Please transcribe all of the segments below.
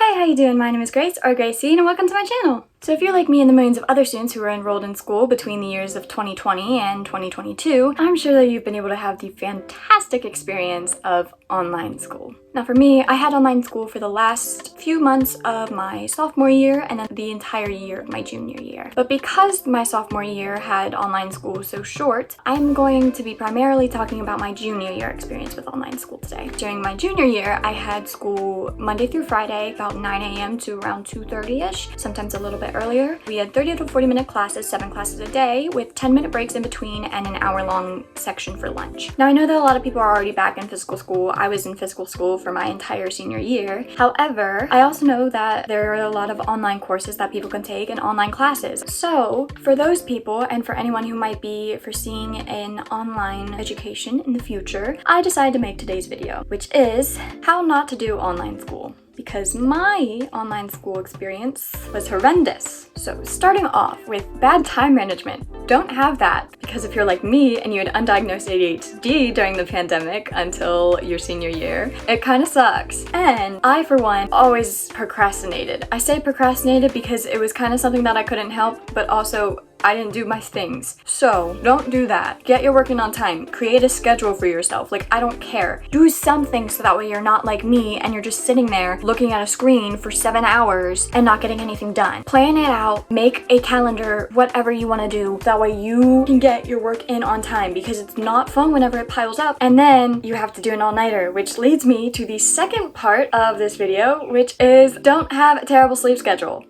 Hey, how you doing? My name is Grace, or Gracie, and welcome to my channel. So if you're like me and the millions of other students who are enrolled in school between the years of 2020 and 2022, I'm sure that you've been able to have the fantastic experience of online school. Now for me, I had online school for the last few months of my sophomore year and then the entire year of my junior year. But because my sophomore year had online school so short, I'm going to be primarily talking about my junior year experience with online school today. During my junior year, I had school Monday through Friday, about 9 a.m. to around 2:30ish, sometimes a little bit earlier. We had 30 to 40 minute classes, 7 classes a day, with 10-minute breaks in between and an hour-long section for lunch. Now I know that a lot of people are already back in physical school. I was in physical school for my entire senior year. However, I also know that there are a lot of online courses that people can take and online classes. So for those people and for anyone who might be foreseeing an online education in the future, I decided to make today's video, which is how not to do online school. Because my online school experience was horrendous. So starting off with bad time management. Don't have that, because if you're like me and you had undiagnosed ADHD during the pandemic until your senior year, it kind of sucks. And I, for one, always procrastinated. I say procrastinated because it was kind of something that I couldn't help, but also I didn't do my things. So don't do that. Get your work in on time. Create a schedule for yourself. Like, I don't care. Do something so that way you're not like me and you're just sitting there looking at a screen for 7 hours and not getting anything done. Plan it out. Make a calendar, whatever you want to do. That way you can get your work in on time, because it's not fun whenever it piles up and then you have to do an all-nighter, which leads me to the second part of this video, which is don't have a terrible sleep schedule.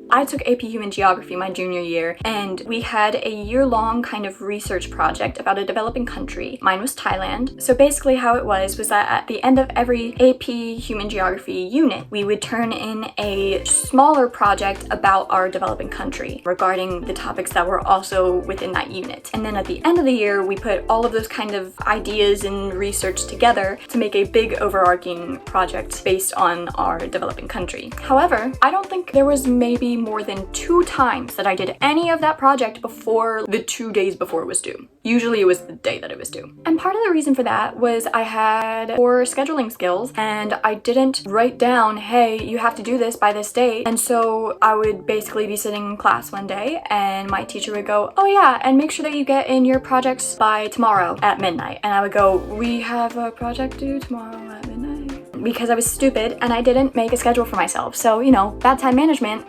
I took AP Human Geography my junior year, and we had a year-long kind of research project about a developing country. Mine was Thailand. So basically how it was that at the end of every AP Human Geography unit, we would turn in a smaller project about our developing country regarding the topics that were also within that unit. And then at the end of the year, we put all of those kind of ideas and research together to make a big overarching project based on our developing country. However, I don't think there was maybe more than 2 times that I did any of that project before the 2 days before it was due. Usually it was the day that it was due. And part of the reason for that was I had poor scheduling skills and I didn't write down, hey, you have to do this by this date. And so I would basically be sitting in class one day and my teacher would go, oh yeah, and make sure that you get in your projects by tomorrow at midnight. And I would go, we have a project due tomorrow at midnight. Because I was stupid and I didn't make a schedule for myself. So, you know, bad time management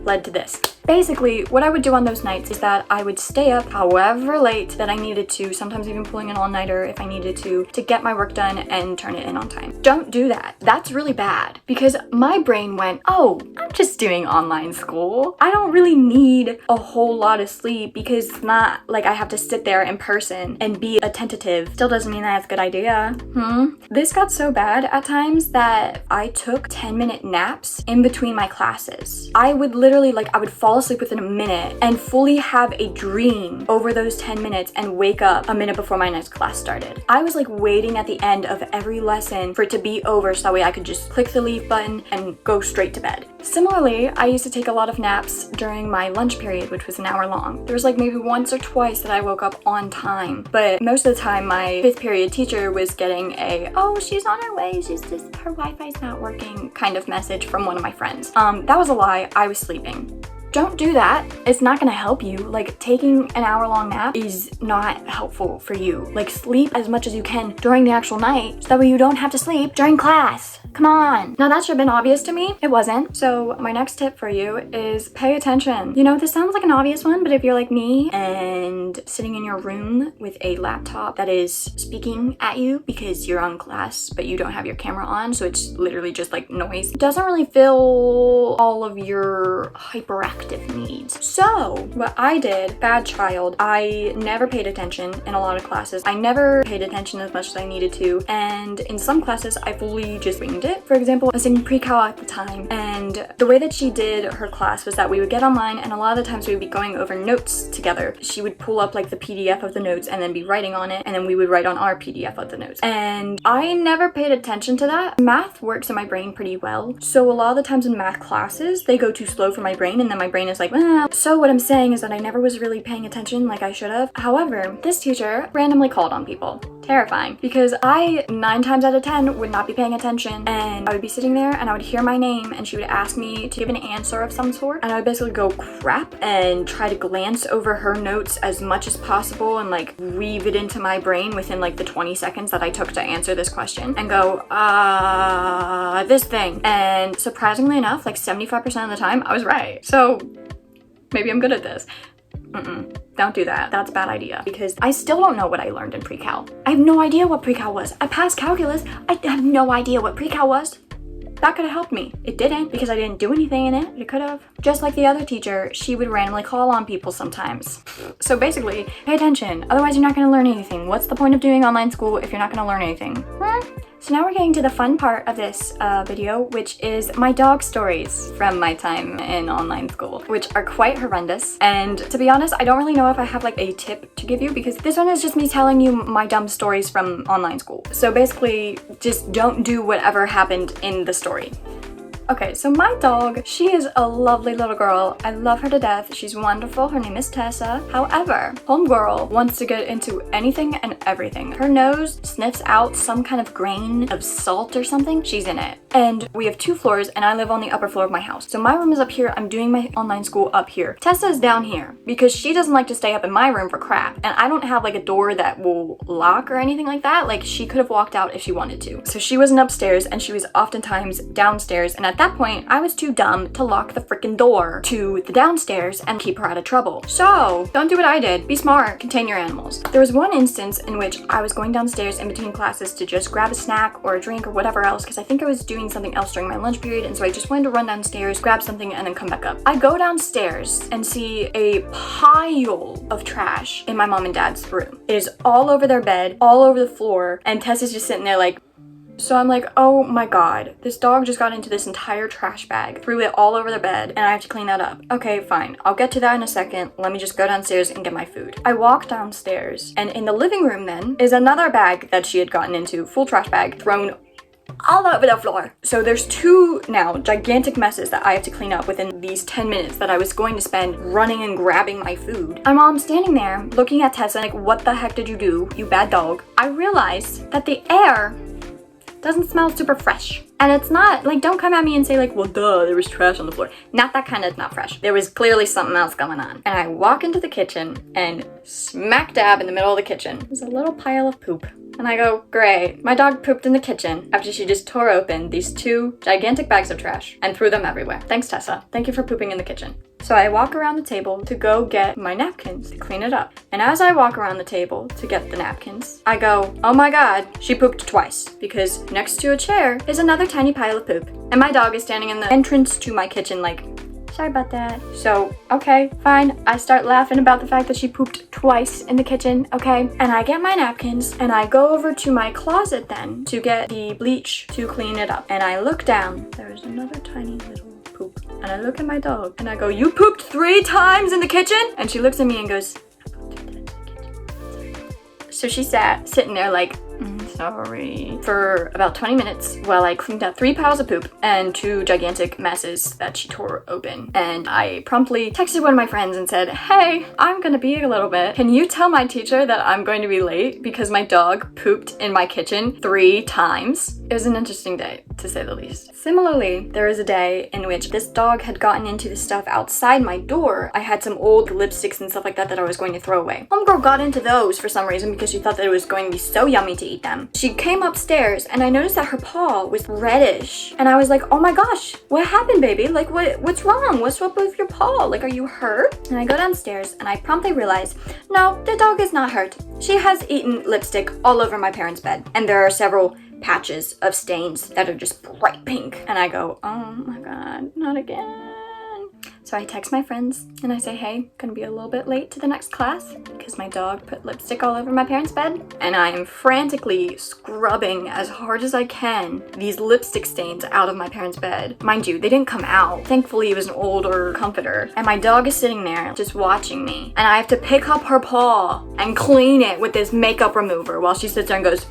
led to this. Basically, what I would do on those nights is that I would stay up however late that I needed to, sometimes even pulling an all-nighter if I needed to get my work done and turn it in on time. Don't do that. That's really bad, because my brain went, oh, I'm just doing online school. I don't really need a whole lot of sleep, because it's not like I have to sit there in person and be attentive. Still doesn't mean that's a good idea. This got so bad at times that I took 10-minute naps in between my classes. I would literally, I would fall asleep within a minute and fully have a dream over those 10 minutes and wake up a minute before my next class started. I was waiting at the end of every lesson for it to be over so that way I could just click the leave button and go straight to bed. Similarly, I used to take a lot of naps during my lunch period, which was an hour long. There was maybe once or twice that I woke up on time, but most of the time my 5th period teacher was getting a, oh, she's on her way, her Wi-Fi's not working kind of message from one of my friends. That was a lie. I was sleeping. Don't do that. It's not gonna help you. Taking an hour-long nap is not helpful for you. Sleep as much as you can during the actual night so that way you don't have to sleep during class. Come on. Now that should have been obvious to me. It wasn't. So my next tip for you is pay attention. You know, this sounds like an obvious one, but if you're like me and sitting in your room with a laptop that is speaking at you because you're on class, but you don't have your camera on, so it's literally just noise, it doesn't really fill all of your hyperactive needs. So what I did, bad child, I never paid attention in a lot of classes. I never paid attention as much as I needed to, and in some classes I fully just winged it. For example, I was in pre-cal at the time, and the way that she did her class was that we would get online and a lot of the times we would be going over notes together. She would pull up the PDF of the notes and then be writing on it, and then we would write on our PDF of the notes. And I never paid attention to that. Math works in my brain pretty well, so a lot of the times in math classes they go too slow for my brain, and then my brain is So what I'm saying is that I never was really paying attention like I should have. However, this teacher randomly called on people. terrifying, because I 9 times out of 10 would not be paying attention, and I would be sitting there and I would hear my name and she would ask me to give an answer of some sort, and I would basically go crap and try to glance over her notes as much as possible and like weave it into my brain within like the 20 seconds that I took to answer this question and go, this thing. And surprisingly enough, like 75% of the time I was right. So maybe I'm good at this. Don't do that. That's a bad idea, because I still don't know what I learned in pre-cal. I have no idea what pre-cal was. I passed calculus. I have no idea what pre-cal was. That could have helped me. It didn't, because I didn't do anything in it. It could have. Just like the other teacher, she would randomly call on people sometimes. So basically, pay attention. Otherwise, you're not going to learn anything. What's the point of doing online school if you're not going to learn anything? So now we're getting to the fun part of this video, which is my dog stories from my time in online school, which are quite horrendous. And to be honest, I don't really know if I have like a tip to give you, because this one is just me telling you my dumb stories from online school. So basically, just don't do whatever happened in the story. Okay, so my dog, she is a lovely little girl. I love her to death. She's wonderful. Her name is Tessa. However, homegirl wants to get into anything and everything. Her nose sniffs out some kind of grain of salt or something. She's in it. And we have 2 floors, and I live on the upper floor of my house. So my room is up here. I'm doing my online school up here. Tessa is down here because she doesn't like to stay up in my room for crap. And I don't have like a door that will lock or anything like that. Like, she could have walked out if she wanted to. So she wasn't upstairs, and she was oftentimes downstairs. And at that point, I was too dumb to lock the freaking door to the downstairs and keep her out of trouble. So don't do what I did. Be smart. Contain your animals. There was one instance in which I was going downstairs in between classes to just grab a snack or a drink or whatever else, because I think I was doing something else during my lunch period, and so I just wanted to run downstairs, grab something, and then come back up. I go downstairs and see a pile of trash in my mom and dad's room. It is all over their bed, all over the floor, and Tessa's just sitting there like... So I'm like, oh my god, this dog just got into this entire trash bag, threw it all over the bed, and I have to clean that up. Okay, fine. I'll get to that in a second. Let me just go downstairs and get my food. I walk downstairs, and in the living room then is another bag that she had gotten into, full trash bag, thrown all over the floor. So there's 2 now gigantic messes that I have to clean up within these 10 minutes that I was going to spend running and grabbing my food. My mom's standing there looking at Tessa like, what the heck did you do, you bad dog? I realized that the air doesn't smell super fresh. And it's not, like, don't come at me and say like, well duh, there was trash on the floor. Not that kind of not fresh. There was clearly something else going on. And I walk into the kitchen, and smack dab in the middle of the kitchen is a little pile of poop. And I go, great. My dog pooped in the kitchen after she just tore open these 2 gigantic bags of trash and threw them everywhere. Thanks, Tessa. Thank you for pooping in the kitchen. So I walk around the table to go get my napkins to clean it up. And as I walk around the table to get the napkins, I go, oh my god, she pooped twice. Because next to a chair is another tiny pile of poop. And my dog is standing in the entrance to my kitchen like, sorry about that. So, okay, fine. I start laughing about the fact that she pooped twice in the kitchen, okay? And I get my napkins, and I go over to my closet then to get the bleach to clean it up. And I look down. There's another tiny little poop. And I look at my dog, and I go, you pooped 3 times in the kitchen? And she looks at me and goes, I pooped in the kitchen. So she sitting there like, sorry, for about 20 minutes while I cleaned up 3 piles of poop and 2 gigantic messes that she tore open. And I promptly texted one of my friends and said, hey, I'm gonna be a little bit. Can you tell my teacher that I'm going to be late because my dog pooped in my kitchen 3 times? It was an interesting day, to say the least. Similarly, there was a day in which this dog had gotten into the stuff outside my door. I had some old lipsticks and stuff like that that I was going to throw away. Homegirl got into those for some reason because she thought that it was going to be so yummy to eat them. She came upstairs, and I noticed that her paw was reddish. And I was like, oh my gosh, what happened, baby? Like, what's wrong? What's up with your paw? Like, are you hurt? And I go downstairs, and I promptly realize, no, the dog is not hurt. She has eaten lipstick all over my parents' bed. And there are several patches of stains that are just bright pink. And I go, oh my god, not again. So I text my friends and I say, hey, gonna be a little bit late to the next class because my dog put lipstick all over my parents' bed. And I am frantically scrubbing as hard as I can these lipstick stains out of my parents' bed. Mind you, they didn't come out. Thankfully, it was an older comforter. And my dog is sitting there just watching me. And I have to pick up her paw and clean it with this makeup remover while she sits there and goes.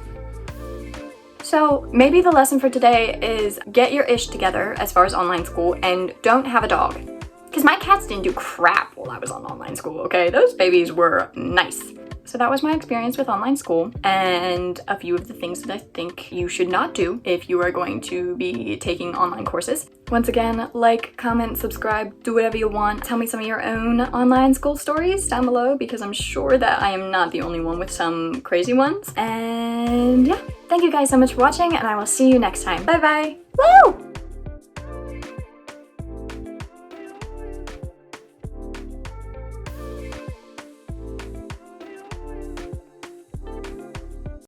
So maybe the lesson for today is get your ish together as far as online school and don't have a dog. Because my cats didn't do crap while I was on online school, okay? Those babies were nice. So that was my experience with online school and a few of the things that I think you should not do if you are going to be taking online courses. Once again, like, comment, subscribe, do whatever you want. Tell me some of your own online school stories down below because I'm sure that I am not the only one with some crazy ones. And yeah, thank you guys so much for watching and I will see you next time. Bye bye! Woo!